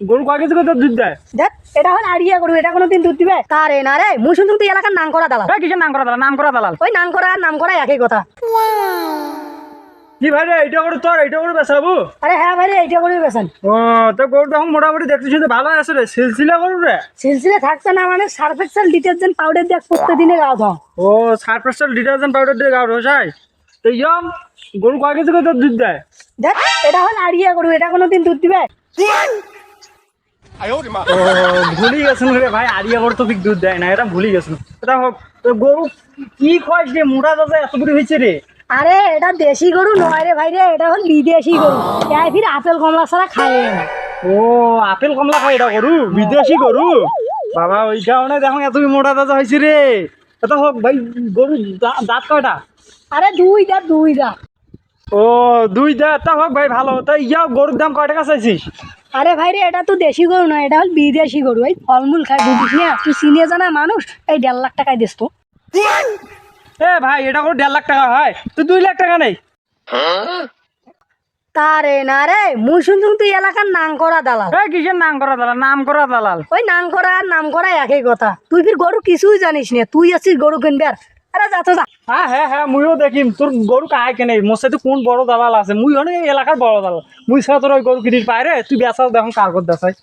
গরু কয় কেজি করে দুধ দেয়? দেখ এটা হল আড়িয়া গরু, এটা কোনোদিন দুধ দিবে? তারে না রে, মুই শুনছি তুই এলাকার নাম করা দালাল। কিসের নাম করা দালাল? নাম করা দালাল ওই নাম করা আর নাম করা একই কথা। কি ভাই রে, এইটা করে তোর এইটা করে বেচাবো? আরে হ্যাঁ ভাই রে, এইটা গরুই বেছেন। ও তো গরু তখন মোটামুটি দেখতে শুনতে ভালো আছে রে, সিলসিলা গরু রে। সিলসিলে থাকছে না মানে সার্ফ এক্সেল ডিটারজেন্ট পাউডার দিয়ে প্রত্যেকদিনে গাও দাও। ও সারপ্রেস্টাল ডিটারজেন্ট পাউডার দিয়ে গাও রসাই। তো ইয়ম গরু কয় কেজি করে দুধ দেয়? দেখ এটা হল আড়িয়া গরু, এটা কোনোদিন দুধ দিবে? ও ভুলি গেছেন রে ভাই, আরিয়া গরু তো ঠিক দুধ দেয় না, এটা ভুলি গেছেন। এটা হোক, তো গরু কি খোয়াস রে, মোটা দাদা এত করে হয়েছে রে? আরে এটা দেশি গরু নয় রে ভাই রে, এটা হল বিদেশি গরু। তাই ফির আপেল কমলা ছাড়া খায় না। ও আপেল কমলা খায় এটা গরু, বিদেশি গরু। বাবা ওই কারণে দেখো এত মোটা দাদা হয়েছে রে। এটা হোক ভাই, গরু দাঁত কয়টা? আরে দুই দাঁত। ও দুই দাঁত, তা হোক ভাই ভালো। তা ইয়াও গরুর দাম কয় টাকা চাইছিস? আরে ভাই রে, এটা তো দেশি গরু নয়, এটা হল বিদেশি গরু। এই ফলমূল খায়, বুঝিস না? তুই চিনিয়ে জানা মানুষ, এই 1.5 লাখ টাকায় দিস তো। এ ভাই এটা করে 1.5 লাখ টাকা হয়, তো 2 লাখ টাকা নেই? তারে না রে, মুই শুনছি তুই এলাকার নাম করা দালাল। কিসের নাম করা দালাল? নাম করা দালাল ওই নাম করা আর নাম করা একই কথা। তুই ফির গরু কিছুই জানিস না, তুই আছিস গরু কিনবে আর। আরে যা তো যা। হ্যাঁ মুইও দেখিম তোর গরু কায় কেনে, মোর সাথে কোন বড় দালাল আছে। মুই অনেক এলাকার বড় দালাল, মুই ছাড়া তোর ওই গরু কিনির পায় রে। তুই বেচা দেখুন কার কর দেখাই।